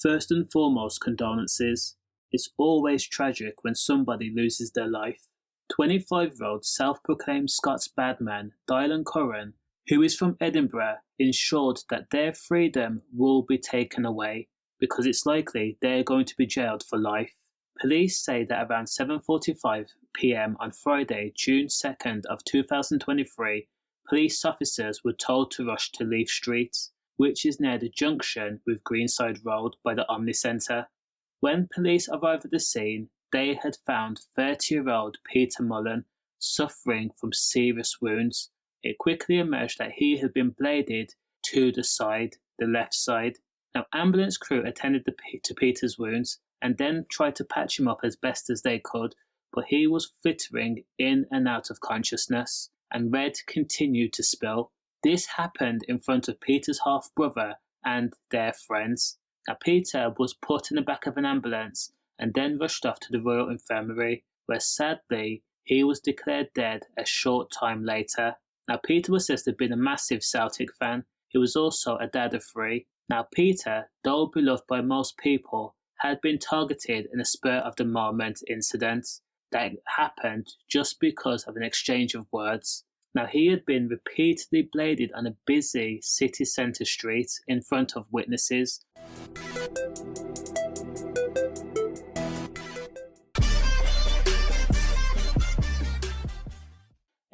First and foremost, condolences. It's always tragic when somebody loses their life. 25-year-old self-proclaimed Scots badman Dylan Curran, who is from Edinburgh, ensured that their freedom will be taken away because it's likely they're going to be jailed for life. Police say that around 7:45 p.m. on Friday, June 2nd of 2023, police officers were told to rush to Leith Street, which is near the junction with Greenside Road by the Omni Centre. When police arrived at the scene, they had found 30-year-old Peter Mullen suffering from serious wounds. It quickly emerged that he had been bladed to the side, the left side. Now, ambulance crew attended to Peter's wounds and then tried to patch him up as best as they could, but he was frittering in and out of consciousness, and red continued to spill. This happened in front of Peter's half-brother and their friends. Now, Peter was put in the back of an ambulance and then rushed off to the Royal Infirmary, where sadly he was declared dead a short time later. Now, Peter was said to have been a massive Celtic fan. He was also a dad of 3. Now, Peter, though beloved by most people, had been targeted in a spur-of-the-moment incident that happened just because of an exchange of words. Now, he had been repeatedly bladed on a busy city centre street in front of witnesses.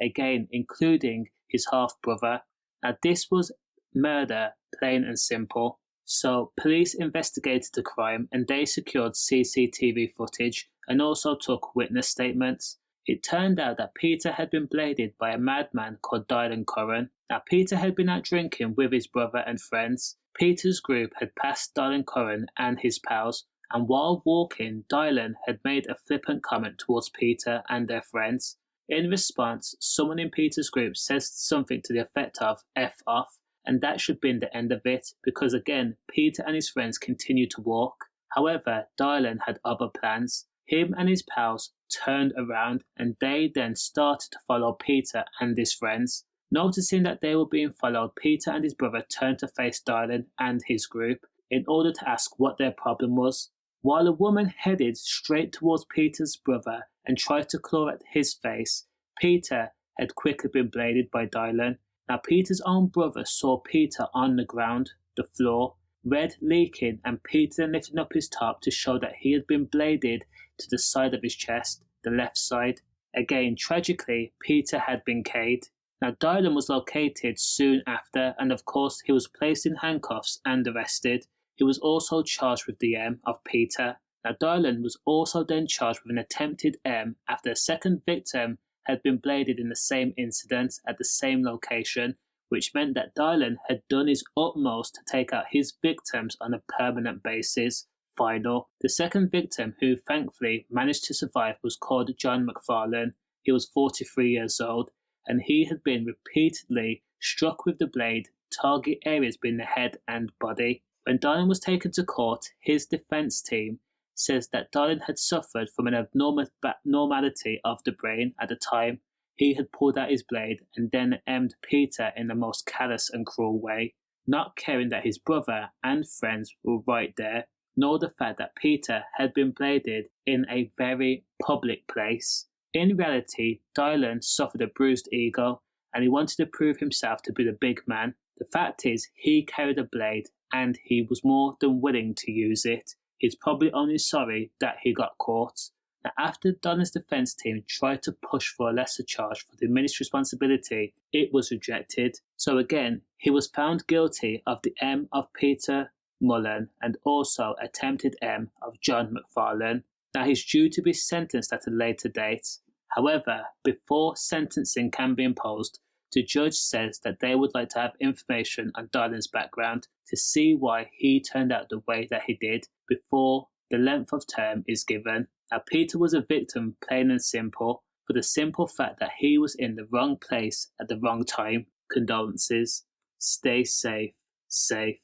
Again, including his half-brother. Now, this was murder, plain and simple. So, police investigated the crime and they secured CCTV footage and also took witness statements. It turned out that Peter had been bladed by a madman called Dylan Curran. Now, Peter had been out drinking with his brother and friends. Peter's group had passed Dylan Curran and his pals, and while walking, Dylan had made a flippant comment towards Peter and their friends. In response, someone in Peter's group says something to the effect of "F off," and that should have been the end of it, because again, Peter and his friends continued to walk. However, Dylan had other plans. Him and his pals turned around and they then started to follow Peter and his friends. Noticing that they were being followed, Peter and his brother turned to face Dylan and his group in order to ask what their problem was. While a woman headed straight towards Peter's brother and tried to claw at his face, Peter had quickly been bladed by Dylan. Now, Peter's own brother saw Peter on the ground, the floor, red leaking, and Peter then lifted up his top to show that he had been bladed to the side of his chest, the left side. Again, tragically, Peter had been K'd. Now, Dylan was located soon after, and of course, he was placed in handcuffs and arrested. He was also charged with the M of Peter. Now, Dylan was also then charged with an attempted M after a second victim had been bladed in the same incident at the same location, which meant that Dylan had done his utmost to take out his victims on a permanent basis. Final. The second victim, who thankfully managed to survive, was called John McFarlane. He was 43 years old, and he had been repeatedly struck with the blade, target areas being the head and body. When Dylan was taken to court, his defence team says that Dylan had suffered from an abnormality of the brain at the time. He had pulled out his blade and then aimed Peter in the most callous and cruel way, not caring that his brother and friends were right there, nor the fact that Peter had been bladed in a very public place. In reality, Dylan suffered a bruised ego and he wanted to prove himself to be the big man. The fact is, he carried a blade and he was more than willing to use it. He's probably only sorry that he got caught. Now, after Dylan's defence team tried to push for a lesser charge for diminished responsibility, it was rejected. So again, he was found guilty of the M of Peter Mullen and also attempted M of John McFarlane. Now, he's due to be sentenced at a later date. However, before sentencing can be imposed, the judge says that they would like to have information on Dylan's background to see why he turned out the way that he did before the length of term is given. Now, Peter was a victim, plain and simple, for the simple fact that he was in the wrong place at the wrong time. Condolences. Stay safe. Safe.